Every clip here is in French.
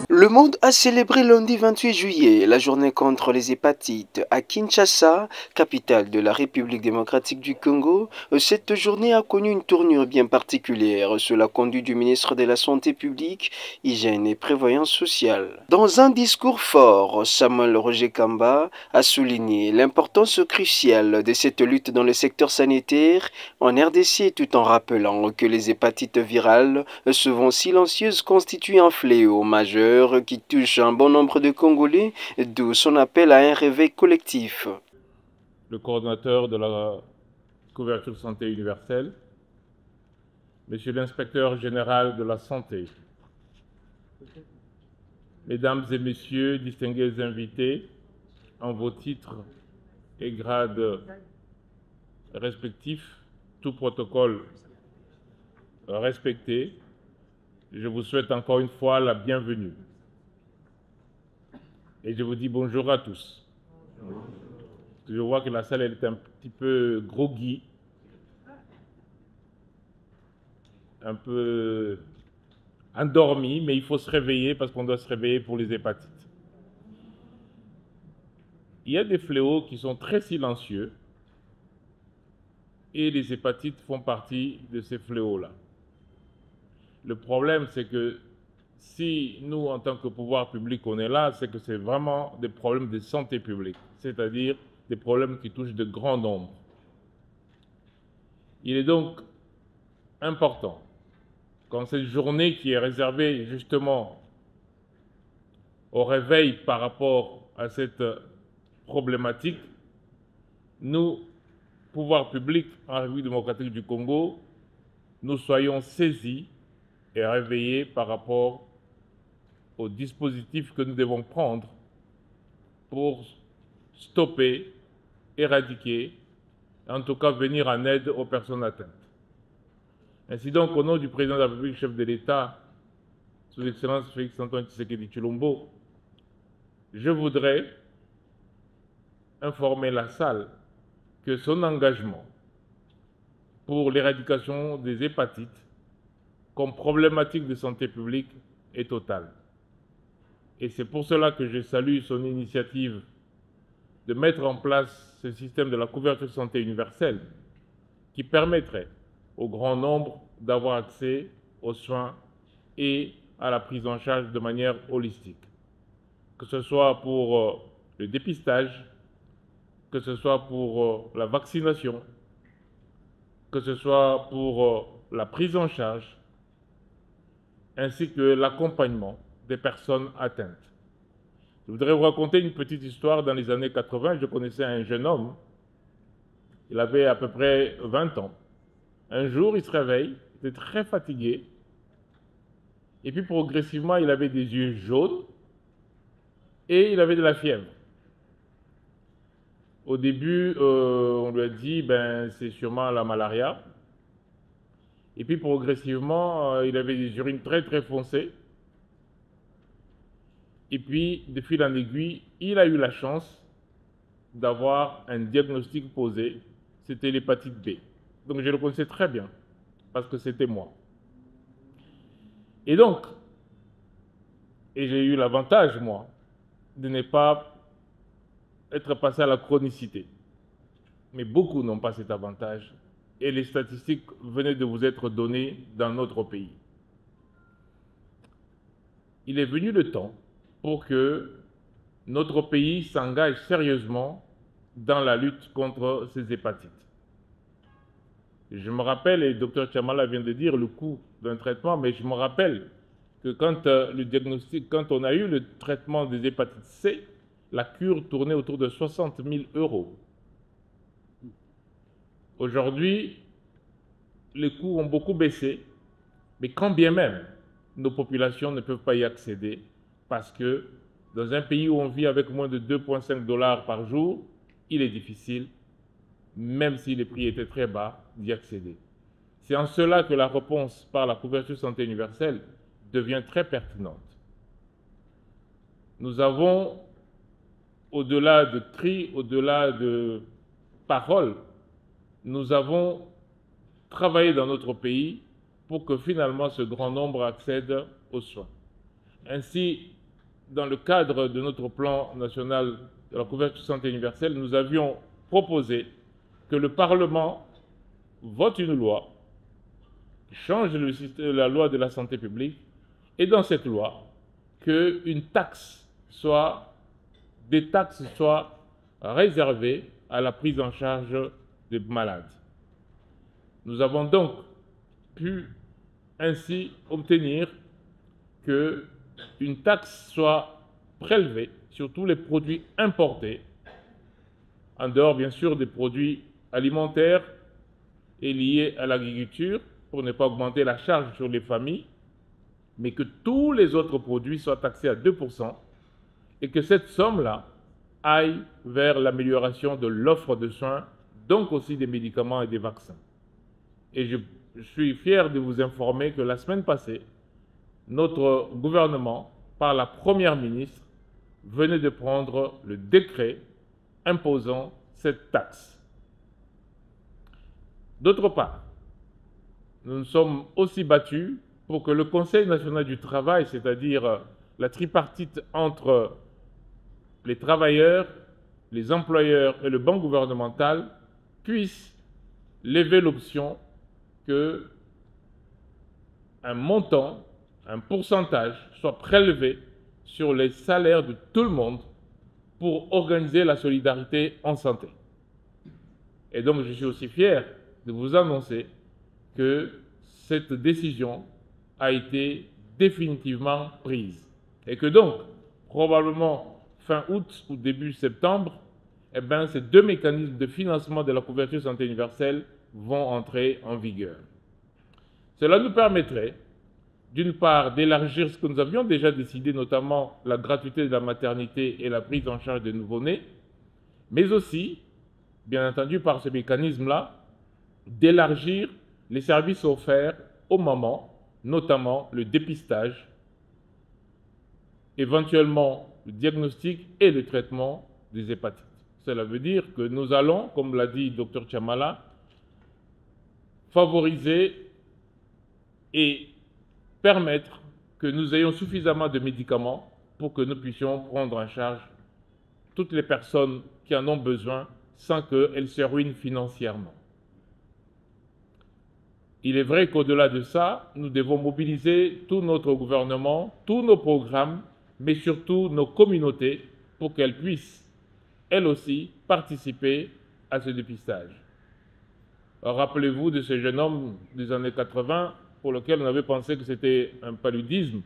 Le monde a célébré lundi 28 juillet la journée contre les hépatites à Kinshasa, capitale de la République démocratique du Congo. Cette journée a connu une tournure bien particulière sous la conduite du ministre de la Santé publique, Hygiène et Prévoyance sociale. Dans un discours fort, Samuel Roger Kamba a souligné l'importance cruciale de cette lutte dans le secteur sanitaire en RDC tout en rappelant que les hépatites virales, souvent silencieuses, constituent un fléau majeur qui touche un bon nombre de Congolais, d'où son appel à un réveil collectif. Le coordonnateur de la couverture santé universelle, Monsieur l'inspecteur général de la santé, Mesdames et Messieurs, distingués invités, en vos titres et grades respectifs, tout protocole respecté, je vous souhaite encore une fois la bienvenue. Et je vous dis bonjour à tous. Je vois que la salle est un petit peu groggy, un peu endormie, mais il faut se réveiller parce qu'on doit se réveiller pour les hépatites. Il y a des fléaux qui sont très silencieux et les hépatites font partie de ces fléaux-là. Le problème, c'est que si nous, en tant que pouvoir public, on est là, c'est que c'est vraiment des problèmes de santé publique, c'est-à-dire des problèmes qui touchent de grands nombres. Il est donc important, quand cette journée qui est réservée justement au réveil par rapport à cette problématique, nous, pouvoir public en République démocratique du Congo, nous soyons saisis et réveillés par rapport aux dispositifs que nous devons prendre pour stopper, éradiquer, en tout cas venir en aide aux personnes atteintes. Ainsi donc, au nom du président de la République, chef de l'État, sous l'excellence Félix-Antoine Tshisekedi Tshilombo, je voudrais informer la salle que son engagement pour l'éradication des hépatites comme problématique de santé publique est total. Et c'est pour cela que je salue son initiative de mettre en place ce système de la couverture santé universelle qui permettrait au grand nombre d'avoir accès aux soins et à la prise en charge de manière holistique. Que ce soit pour le dépistage, que ce soit pour la vaccination, que ce soit pour la prise en charge, ainsi que l'accompagnement des personnes atteintes. Je voudrais vous raconter une petite histoire. Dans les années 80, je connaissais un jeune homme, il avait à peu près 20 ans. Un jour, il se réveille, il était très fatigué, et puis progressivement, il avait des yeux jaunes, et il avait de la fièvre. Au début, on lui a dit, c'est sûrement la malaria. Et puis progressivement, il avait des urines très très foncées. Et puis, de fil en aiguille, il a eu la chance d'avoir un diagnostic posé. C'était l'hépatite B. Donc je le connaissais très bien, parce que c'était moi. Et donc, j'ai eu l'avantage, moi, de ne pas être passé à la chronicité. Mais beaucoup n'ont pas cet avantage. Et les statistiques venaient de vous être données dans notre pays. Il est venu le temps pour que notre pays s'engage sérieusement dans la lutte contre ces hépatites. Je me rappelle, et le docteur Chamala vient de dire le coût d'un traitement, mais je me rappelle que quand quand on a eu le traitement des hépatites C, la cure tournait autour de 60 000 €. Aujourd'hui, les coûts ont beaucoup baissé, mais quand bien même nos populations ne peuvent pas y accéder, parce que dans un pays où on vit avec moins de 2,5 $ par jour, il est difficile, même si les prix étaient très bas, d'y accéder. C'est en cela que la réponse par la couverture santé universelle devient très pertinente. Nous avons, au-delà de cris, au-delà de paroles, nous avons travaillé dans notre pays pour que finalement ce grand nombre accède aux soins. Ainsi, dans le cadre de notre plan national de la couverture santé universelle, nous avions proposé que le Parlement vote une loi, change la loi de la santé publique, et dans cette loi, que des taxes soient réservées à la prise en charge des malades. Nous avons donc pu ainsi obtenir qu'une taxe soit prélevée sur tous les produits importés, en dehors bien sûr des produits alimentaires et liés à l'agriculture, pour ne pas augmenter la charge sur les familles, mais que tous les autres produits soient taxés à 2% et que cette somme-là aille vers l'amélioration de l'offre de soins, donc aussi des médicaments et des vaccins. Et je suis fier de vous informer que la semaine passée, notre gouvernement, par la Première ministre, venait de prendre le décret imposant cette taxe. D'autre part, nous nous sommes aussi battus pour que le Conseil national du travail, c'est-à-dire la tripartite entre les travailleurs, les employeurs et le banc gouvernemental, puisse lever l'option que un montant, un pourcentage soit prélevé sur les salaires de tout le monde pour organiser la solidarité en santé. Et donc je suis aussi fier de vous annoncer que cette décision a été définitivement prise. Et que donc, probablement fin août ou début septembre, ces deux mécanismes de financement de la couverture santé universelle vont entrer en vigueur. Cela nous permettrait, d'une part, d'élargir ce que nous avions déjà décidé, notamment la gratuité de la maternité et la prise en charge des nouveau-nés, mais aussi, bien entendu, par ce mécanisme-là, d'élargir les services offerts aux mamans, notamment le dépistage, éventuellement le diagnostic et le traitement des hépatites. Cela veut dire que nous allons, comme l'a dit Dr Chamala, favoriser et permettre que nous ayons suffisamment de médicaments pour que nous puissions prendre en charge toutes les personnes qui en ont besoin sans qu'elles se ruinent financièrement. Il est vrai qu'au-delà de ça, nous devons mobiliser tout notre gouvernement, tous nos programmes, mais surtout nos communautés pour qu'elles puissent, elles aussi, participer à ce dépistage. Rappelez-vous de ce jeune homme des années 80 pour lequel on avait pensé que c'était un paludisme.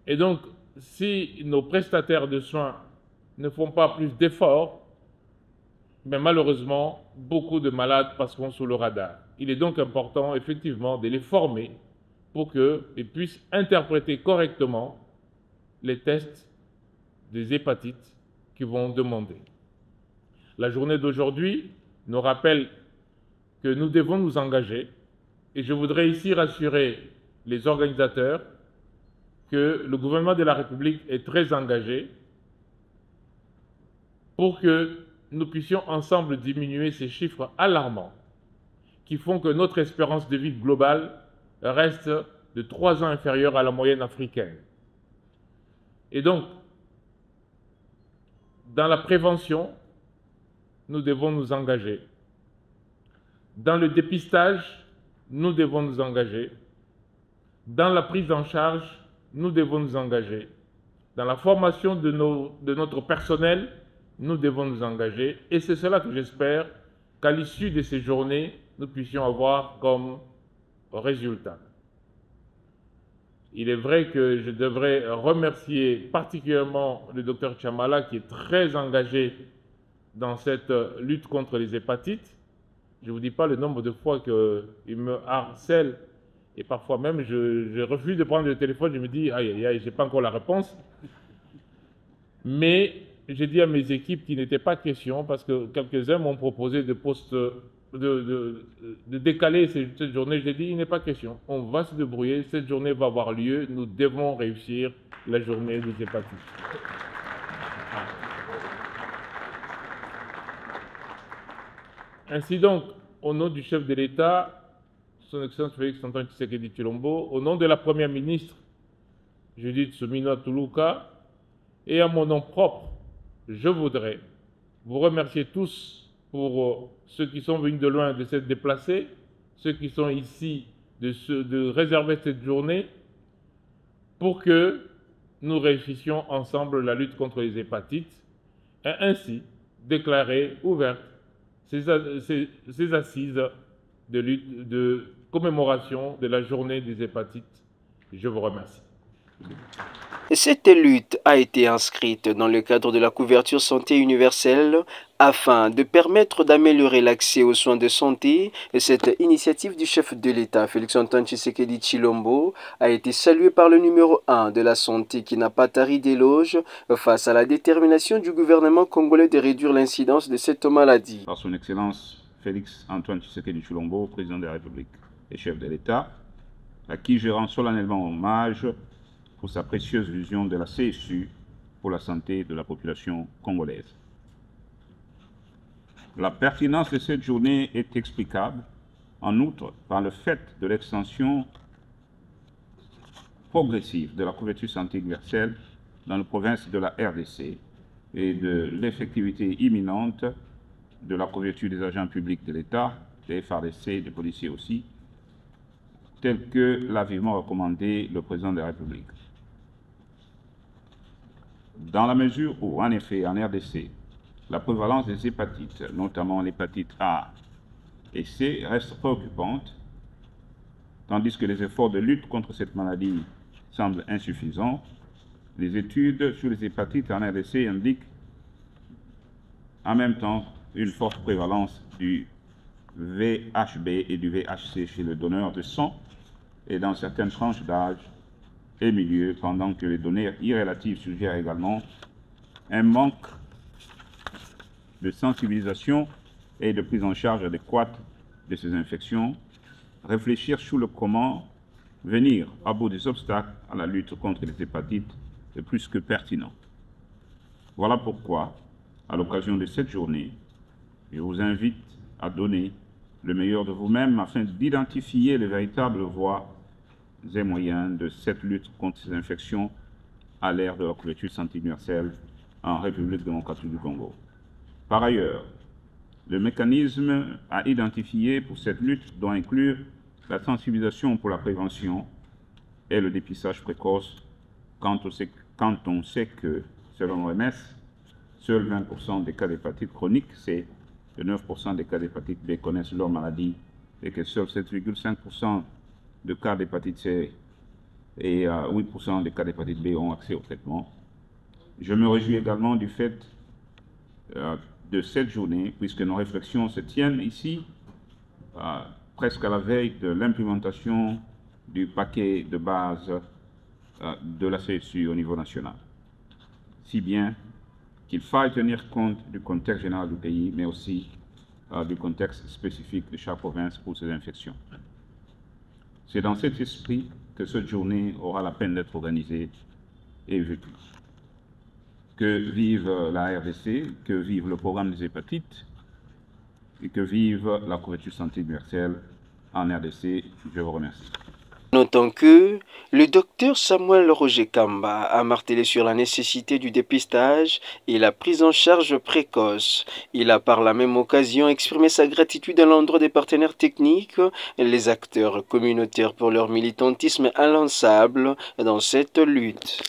Et donc, si nos prestataires de soins ne font pas plus d'efforts, mais malheureusement, beaucoup de malades passeront sous le radar. Il est donc important, effectivement, de les former pour qu'ils puissent interpréter correctement les tests des hépatites qu'ils vont demander. La journée d'aujourd'hui nous rappelle que nous devons nous engager, et je voudrais ici rassurer les organisateurs que le gouvernement de la République est très engagé pour que nous puissions ensemble diminuer ces chiffres alarmants qui font que notre espérance de vie globale reste de 3 ans inférieure à la moyenne africaine. Et donc, dans la prévention, nous devons nous engager. Dans le dépistage, nous devons nous engager. Dans la prise en charge, nous devons nous engager. Dans la formation de notre personnel, nous devons nous engager. Et c'est cela que j'espère qu'à l'issue de ces journées, nous puissions avoir comme résultat. Il est vrai que je devrais remercier particulièrement le Dr Chamala qui est très engagé dans cette lutte contre les hépatites. Je ne vous dis pas le nombre de fois qu'il me harcèle et parfois même je refuse de prendre le téléphone, je me dis aïe aïe aïe, je n'ai pas encore la réponse. Mais j'ai dit à mes équipes qu'il n'était pas question parce que quelques-uns m'ont proposé de décaler cette journée. Je l'ai dit, il n'est pas question. On va se débrouiller, cette journée va avoir lieu, nous devons réussir la journée des hépatites. Ainsi donc, au nom du chef de l'État, son Excellence Félix Antoine Tshisekedi Tshilombo, au nom de la Première ministre Judith Suminwa Tuluka, et à mon nom propre, je voudrais vous remercier tous pour ceux qui sont venus de loin de s'être déplacés, ceux qui sont ici de réserver cette journée pour que nous réussissions ensemble la lutte contre les hépatites et ainsi déclarer ouvertes ces assises de lutte, de commémoration de la journée des hépatites. Je vous remercie. Cette lutte a été inscrite dans le cadre de la couverture santé universelle afin de permettre d'améliorer l'accès aux soins de santé. Cette initiative du chef de l'État, Félix Antoine Tshisekedi Tshilombo, a été saluée par le numéro 1 de la santé qui n'a pas tari d'éloges face à la détermination du gouvernement congolais de réduire l'incidence de cette maladie. Par son Excellence Félix Antoine Tshisekedi Tshilombo, président de la République et chef de l'État, à qui je rends solennellement hommage pour sa précieuse vision de la CSU pour la santé de la population congolaise. La pertinence de cette journée est explicable, en outre, par le fait de l'extension progressive de la couverture santé universelle dans les provinces de la RDC et de l'effectivité imminente de la couverture des agents publics de l'État, des FARDC, des policiers aussi, tel que l'a vivement recommandé le président de la République. Dans la mesure où, en effet, en RDC, la prévalence des hépatites, notamment l'hépatite A et C, reste préoccupante, tandis que les efforts de lutte contre cette maladie semblent insuffisants, les études sur les hépatites en RDC indiquent en même temps une forte prévalence du VHB et du VHC chez le donneur de sang et dans certaines tranches d'âge et milieux, pendant que les données irrélatives suggèrent également un manque de sensibilisation et de prise en charge adéquate de ces infections, réfléchir sur le comment venir à bout des obstacles à la lutte contre les hépatites est plus que pertinent. Voilà pourquoi, à l'occasion de cette journée, je vous invite à donner le meilleur de vous-même afin d'identifier les véritables voies et moyens de cette lutte contre ces infections à l'ère de la couverture santé universelle en République démocratique du Congo. Par ailleurs, le mécanisme à identifier pour cette lutte doit inclure la sensibilisation pour la prévention et le dépistage précoce quand on sait que, selon l'OMS, seuls 20% des cas d'hépatite chronique C et 9% des cas d'hépatite B connaissent leur maladie et que seuls 7,5% de cas d'hépatite C et 8% des cas d'hépatite B ont accès au traitement. Je me réjouis également du fait de cette journée, puisque nos réflexions se tiennent ici, presque à la veille de l'implémentation du paquet de base de la CSU au niveau national. Si bien qu'il faille tenir compte du contexte général du pays, mais aussi du contexte spécifique de chaque province pour ces infections. C'est dans cet esprit que cette journée aura la peine d'être organisée et vécue. Que vive la RDC, que vive le programme des hépatites et que vive la couverture santé universelle en RDC. Je vous remercie. Notons que le docteur Samuel Roger Kamba a martelé sur la nécessité du dépistage et la prise en charge précoce. Il a par la même occasion exprimé sa gratitude à l'endroit des partenaires techniques, les acteurs communautaires pour leur militantisme inlassable dans cette lutte.